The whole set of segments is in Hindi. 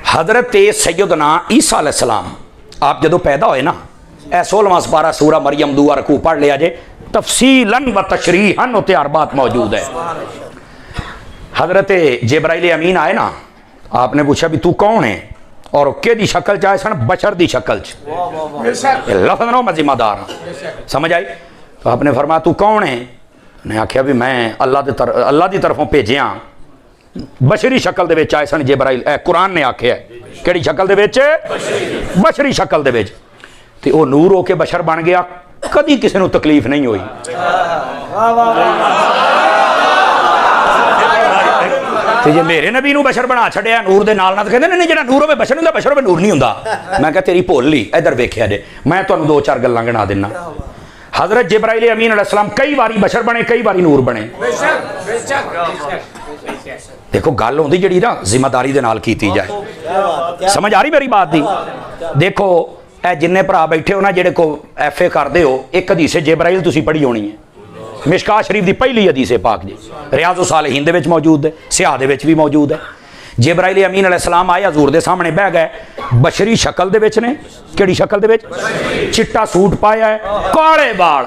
हज़रत सैयदना ईसा अलैहिस्सलाम आप जदों पैदा होए ना, 16वां पारा सूरा मरियम दुआ रकू पढ़ लिया जे, तफसीलन व तशरीहन उत्ते हर बात मौजूद है। हज़रत जिब्राइल अमीन आए ना, आपने पूछा भी तू कौन है, और केदी शक्ल च आए सन, बशर दी शक्ल च, लफ्ज़ नो मज़ीमादार, समझ आई। तो आपने फरमाया तू कौन है, ने आख्या भी मैं अल्लाह की तरफों भेजिया, बशरी शक्ल दे विच आए सन जिब्राइल। कुरान ने आख्या किहड़ी शक्ल दे विच, बशरी शक्ल दे विच, ते ओह नूर होके बशर बन गया, कदी किसी नूं तकलीफ नहीं हुई। ते जे मेरे नबी नूं बशर बना छड़िया नूर दे नाल, कहंदे ने जिहड़ा नूर होवे बशर हुंदा, बशर होवे नूर नहीं हुंदा। मैं कहा तेरी भुल ही, इधर वेखिया जे, मैं तुहानूं दो चार गल्लां गिना दिना। हज़रत जिब्राइल अमीन अलैहिस्सलाम कई बारी बशर बने, कई बारी नूर बने। देखो गल होंदी जिहड़ी ना जिम्मेदारी दे नाल कीती जाए, समझ आ रही मेरी बात दी। देखो ए जिन्ने भरा बैठे हो ना जेडे को FA करते हो, एक हदीसे जिब्राइल तुसीं पढ़ी होनी है, मिशकात शरीफ की पहली हदीस पाक जी, रियाज़ सालिहीन दे विच मौजूद है, सियाह दे विच भी मौजूद है। जिब्राइल अमीन अलैहिस्सलाम आए हजूर दे सामने बह गए, बशरी शक्ल दे विच ने, किहड़ी शक्ल दे विच, चिट्टा सूट पाया है, काले बाल,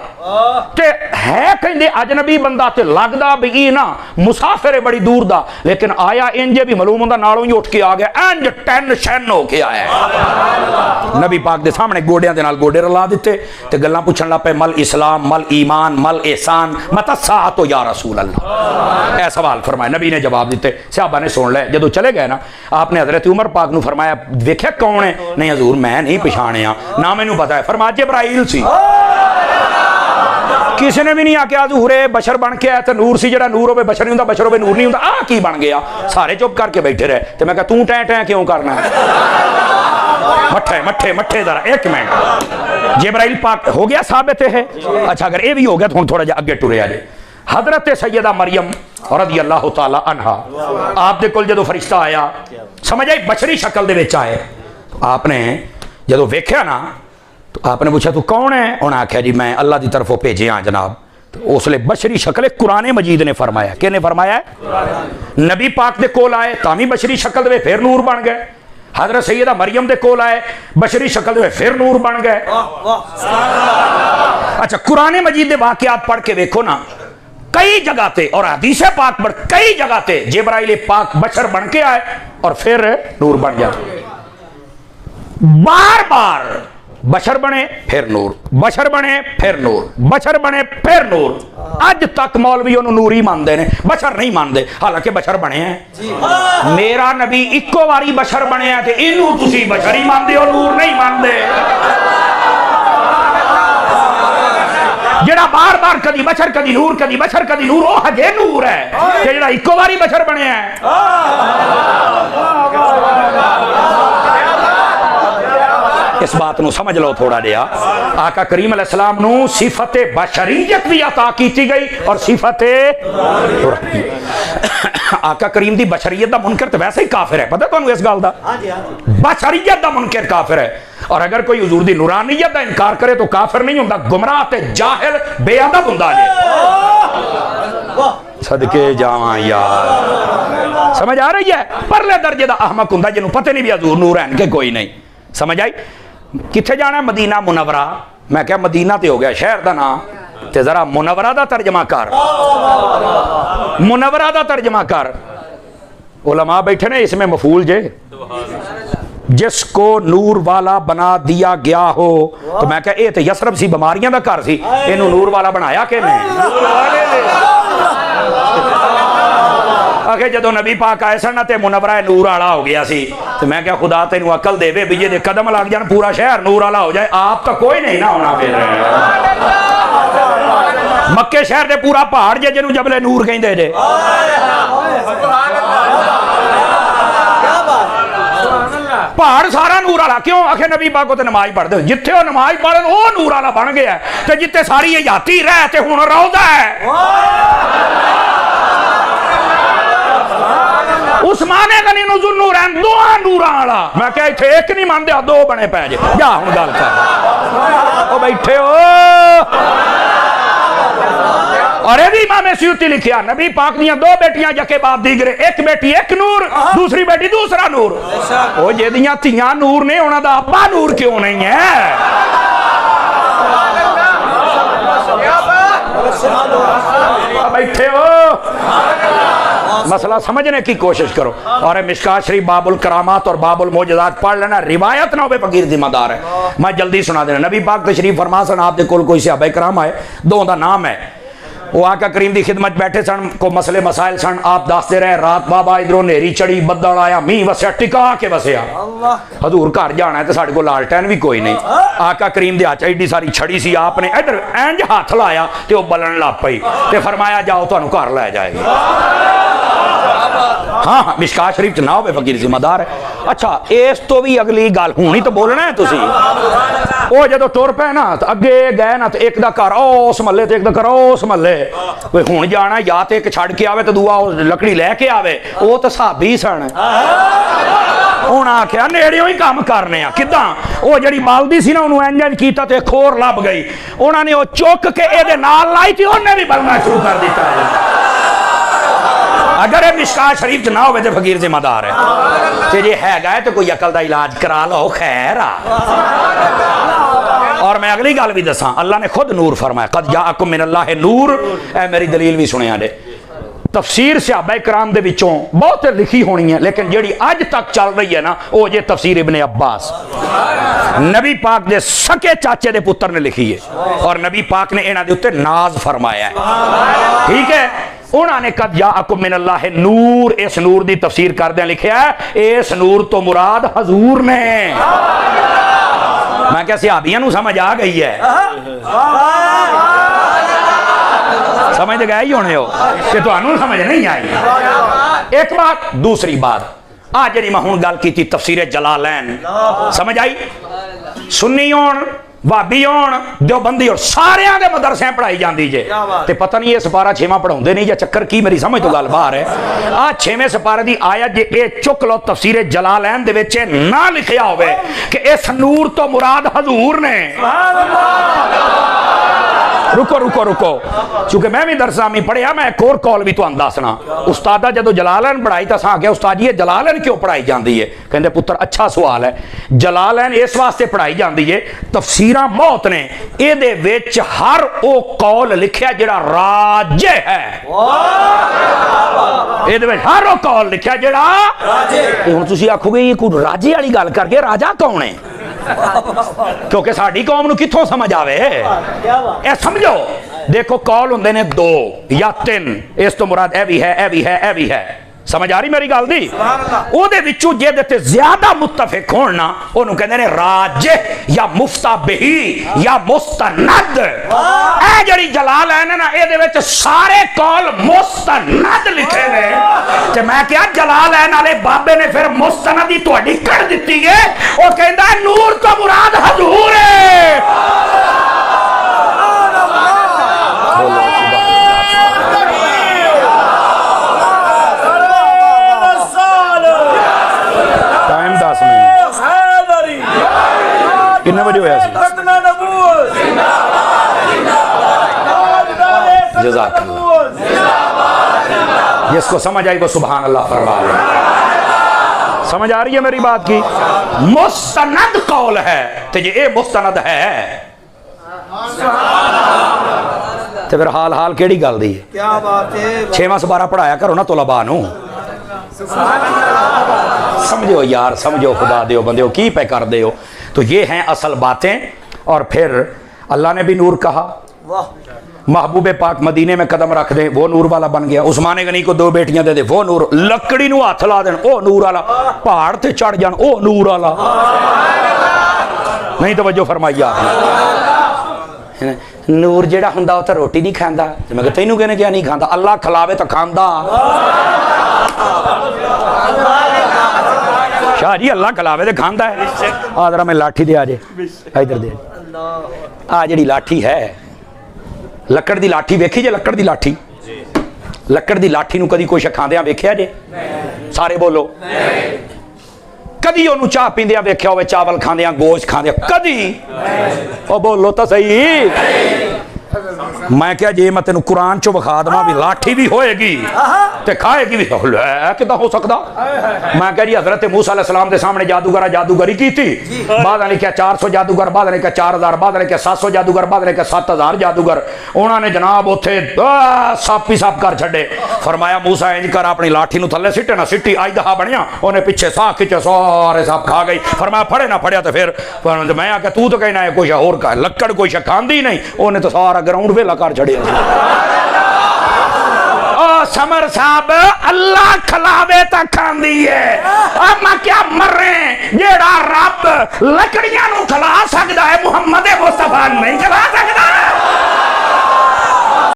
ते है कहंदे अजनबी बंदा, ते लगदा भी ना मुसाफिर है बड़ी दूर दा, लेकिन आया इंज भी मालूम हुंदा नालों ही उठ के आ गया, इंज टेंशन हो के आया। नबी पाक दे सामने गोडियां दे नाल गोडे रला दिते, ते गल्लां पुछण लग पे, मल इस्लाम, मल ईमान, मल एहसान, मता साअतो या रसूल अल्लाह। ऐ सवाल फरमाया, नबी ने जवाब दिते, सहाबा ने सुन लिया। जदों चले गए ना, आपने हज़रत उमर पाक नूं फरमाया वेख्या कौन है, नहीं हजूर मैं नहीं पछाणिया, ना मैनूं पता है। फरमाया जिब्राइल सी। किसी ने भी नहीं आख्या हजूर बशर बन के आया, तो नूर सी, जिहड़ा नूर होवे बशर नहीं हुंदा, बशर होवे नूर नहीं हुंदा, आ की बन गया। सारे चुप करके बैठे रहे, तो मैं कहा तू टै टै क्यों करना है, मठे मठे मठे दरा। एक मिनट, जिब्राइल पाक हो गया साबित है। अच्छा अगर ये भी हो गया तो हुण थोड़ा जिहा अगे टुरे आजे। हज़रत सैयदा मरियम रज़ियल्लाहु ताला अन्हा, आप दे कोल जदों फरिश्ता आया, समझ आई बशरी शक्ल दे विच आए, आपने जदों वेख्या ना, तो आपने पूछा तू कौन है, उन्हें आख्या जी मैं अल्लाह की तरफों भेजिया जनाब। तो उसले बशरी शक्ल कुरान मजीद ने फरमाया, किहने फरमाया, नबी पाक दे कोल आए तां बशरी शक्ल दे फिर नूर बन गए। हज़रत सैयदा मरियम दे कोल आए बशरी शक्ल दे फिर नूर बन गए। अच्छा कुरान मजीद दे वाक़ियात पढ़ के देखो ना, कई जगह ते और हदीस पाक पर कई जगह ते जिब्राइल पाक बशर बन के आए और फिर नूर बन गया। बार बार बशर बने फिर नूर, बशर बने फिर नूर, बशर बने फिर नूर। अज तक मौलवी उन्होंने नूर ही मानते हैं, बशर नहीं मानते, हालांकि बशर बने हैं। मेरा नबी इको बारी बशर बने ते इनू तुसी बशर ही मानते हो, नूर नहीं मानते। जेड़ा बार बार कदी बशर कदी नूर, कदी बशर कदी नूर, वो हजे नूर है, जेड़ा इको बारी बशर बने है। इस बात को समझ लो थोड़ा जिहा। आका करीम अलैहिस्सलाम नूं सिफत बशरीयत भी अता की गई और सिफत आका करीम दी बशरीयत दा मुनकर तो वैसे ही काफिर है, पता तुहानूं इस गल दा, बशरीयत दा मुनकर काफिर है। और अगर कोई हुजूर दी नूरानियत दा इनकार करे तो काफिर नहीं हुंदा, गुमराह ते जाहिल बेअदब हुंदा जे। सदके जावां यार, समझ आ रही है। परले दर्जे दा अहमक हुंदा जिन्हों पता नहीं भी हजूर नूर है कि कोई नहीं, समझ आई। किथे जाना, मदीना मुनव्वरा। मैं क्या मदीना ते हो गया शहर दा नाम, ते जरा मुनव्वरा दा तर्जमा कर, मुनव्वरा दा तर्जमा कर। उलमा बैठे ने इसमें मफूल जे, जिसको नूर वाला बना दिया गया हो। तो मैं क्या ये तो यसरब सी बीमारियां दा घर सी, इनू नूर वाला बनाया कि नहीं। आखे जदों नबी पाक आए सन ते मुनव्वरा नूर वाला हो गया सी, तो मैं क्या खुदा तेनू अकल देवे भी जे कदम लग जान पूरा शहर नूर वाला हो जाए, आप तो कोई नहीं ना होना। फिर मक्के शहर दे पूरा पहाड़ जे जिन्हों जबले नूर कहंदे जे, पहाड़ सारा नूर वाला क्यों। आखे नबी पाक को नमाज पढ़ते हो, जिथे वो नमाज पढ़न वो नूर वाला बन गया, ते जिथे सारी हयाती रह ते हुण रौदा है। उस्माने गनी नुज़ुन्नूरैन दोआ नूरां वाला। मैं क्या इत्थे एक नहीं मानदे, दो बने पै जे। जा हुण गल कर, ओ बैठे हो और ये भी इमाम सियूती लिखिया नबी पाक दियां दो बेटियां जके बाप दीगरे, एक बेटी एक नूर, दूसरी बेटी दूसरा नूर। ओ जेदियां धीयां नूर ने उन्हां दा अब्बा नूर क्यों नहीं है? बैठे हो, मसला समझने की कोशिश करो। और मिशकात शरीफ बाबुल करामात और बाबुल मोजज़ात पढ़ लेना, रिवायत ना हो फकीर जिम्मेदार है। मैं जल्दी सुना देना। नबी पाक तशरीफ फरमा सन, आप दे कोल कोई सहाबा कराम आए, दो दा नाम है। वो आका करीम की खिदमत बैठे सन, को मसले मसाइल सन, आप दसते रहे। रात बाबा इधरों नेरी चढ़ी, बदल आया, मीह वसया, टिका के वसया। हजूर घर जाना है तो साढ़े को लालटैन भी कोई नहीं। आका करीम दे हाथ एडी सारी छड़ी सी, आपने इधर इंज हाथ लाया तो वह बलन लग पई ते फरमाया जाओ तुहानू घर लै जाएगी। हाँ हाँ, मिशकात शरीफ च ना हो फकीर जिम्मेदार है। अच्छा, इस तो भी अगली गल हूँ ही तो बोलना है तुसी। वो जो टुर पे ना तो अगे गए ना तो एक दा घर उस महल्ले ते एक दा घर उस महल्ले, कोई हुण जाना या तो एक छड़ के आवे तो दूआ लकड़ी लैके आवे, वो तो साबी सन। हुण आख्या नेड़ियों ही काम करने किदां, वो जिहड़ी बालदी सी ना उन्होंने इंज इंज कीता ते खोर लभ गई, उन्होंने वो चुक के इहदे नाल लाई ते उन्हें भी बलना शुरू कर दिता है। अगर ये मिशकात शरीफ च ना हो तो फकीर जिम्मेदार है, तो जे है तो कोई अकल का इलाज करा लो, खैर आ। और मैं अगली गल भी दसा, अल्लाह ने खुद नूर फरमाया, कद जाअकुम मिनल्लाहि नूर। ए मेरी दलील भी सुनिया जे, तफसीर सहाबा कराम दे विचों बहुत लिखी होनी है, लेकिन जिहड़ी अज तक चल रही है ना, वो जे तफसीर इब्ने अब्बास, नबी पाक दे सके चाचे दे पुत्र ने लिखी है, और नबी पाक ने इन्हां दे उत्ते नाज फरमाया है। ठीक है, उन्होंने कद जाअकुम मिनल्लाहि नूर, इस नूर की तफसीर करदे लिखा है, इस नूर तो मुराद हजूर ने। मैं क्या सहाबियां नूं समझ आ गई है? समझ गए ही होने हो कि तुहानू समझ नहीं आई। एक बात, दूसरी बात, आज जी मैं हुण गल की तफसीर जलालैन, समझ आई? सुन्नी होण, भाभी होण, देवबंदी और सारे दे मदरसे पढ़ाई जाती जे, ते पता नहीं ये सपारा 6वां पढ़ाउंदे नहीं या चक्कर की, मेरी समझ तो गल बाहर है। आ 6वें सपारे की आयत जे ए चुक लो, तफसीर जलालैन दे विच ना लिखिया होवे कि इस नूर तो मुराद हजूर ने। रुको रुको रुको, चूंकि मैं भी दरसामी पढ़िया, मैं एक और कॉल भी तुहानू दसना। उस्तादा जो जलालैन पढ़ाई तो असां आख्या उस्ताद जी ये जलालैन क्यों पढ़ाई जाती है? कहते पुत्र अच्छा सवाल है, जलालैन इस वास्ते पढ़ाई जाती है, तफसीरां बहुत ने, इहदे विच हर वो कौल लिखिया जिहड़ा राजे है, इहदे विच हर वो कौल लिखिया जिहड़ा राजे। हुण तुसीं आखोगे ये कोई राजे वाली गल करके, राजा कौन है? क्योंकि साडी कौम नूं कित्थों समझ आवे? ए समझो, देखो कौल हुंदे ने 2 या 3, इस तो मुराद ए भी है, ए भी है, ए भी है। समझ आ रही मेरी गल दी? ओदे विचों जेदे ते ज्यादा मुत्तफिक होण ना, ओनू कहंदे ने राजे या मुफ्ता बिही या मुस्तनद। ए जड़ी जलालैन है ना, इहदे विच सारे कौल मुस्तनद लिखे ने, ते मैं क्या जलालैन वाले बाबे ने फिर मुस्तनद ही तुहाडी कढ़ दित्ती है। ओ कहंदा नूर तो मुराद हजूर है। कितने बजे होया? जिसको समझ आई वो सुभान अल्लाह फरमा ले। समझ आ रही है मेरी बात की? मुस्तनद कौल है, तो ये मुस्तनद है, तो फिर हाल हाल केड़ी गल दी है? क्या बात है? 6वां सपारा पढ़ाया करो ना तुलबा नूं। समझो यार, समझो, खुदा दे बंदे हो, की पे कर दे हो। तो ये हैं असल बातें। और फिर अल्लाह ने भी नूर कहा, महबूब पाक मदीने में कदम रख दे, वो नूर वाला बन गया। उस्मान गनी को 2 बेटियां दे दे, वो नूर। लकड़ी नूं हाथ ला देन, ओ नूर वाला। पहाड़ ते चढ़ जान, ओ नूर वाला। नहीं तवज्जो फरमाई आपने? नूर जेड़ा हुंदा वो तो रोटी नहीं खांदा। मैं कहा तैनूं कहने क्या नहीं खांदा? अल्लाह खिलावे तो खांदा। शाह जी अल्लाह खिलावे तो खांदा है। आ जरा मैं लाठी दे, आजे इधर दे। आ जिहड़ी लाठी है, लकड़ दी लाठी वेखी जे? लकड़ दी लाठी, लकड़ दी लाठी नूं कदी कुछ खांदियां वेखिया जे? सारे बोलो। कदी ओनू चाह पींदियां वेख्या होवे, चावल खांदियां, गोश्त खांदियां? कदी? ओ बोलो तो सही। मैं क्या जे मैं तेन कुरान चो विखा देवां भी लाठी भी होएगी ते खाएगी भी, किदां हो सकदा? मैं क्या जी हजरत मूसा अलैहिस्सलाम के सामने जादूगर जादूगरी की थी, बाद ने क्या 400 जादूगर, बाद ने क्या 4000, बाद ने क्या 700 जादूगर, बाद ने क्या 7000 जादूगर। उन्होंने जनाब उत्थे सप ही सप कर छड़े। फरमाया मूसा इंज कर अपनी लाठी नूं थल्ले सिटे ना, सिटी अज दहा बनिया, उन्हें पिछे साह खिंचे सारे सप खा गई। फरमाया फड़े ना फड़िया तो फिर मैं आख्या तू तो कहना है कुछ होर का लक्कड़ कोई खांदी नहीं, उन्हें तो सारा ग्राउंड वेला कर छड़िया। समर साहब अल्लाह खिलावे तो खांदी है, मैं क्या मरे जेड़ा रब लकड़ियां नूं खिला सकदा है मुहम्मद मुस्तफा नहीं खिला सकदा।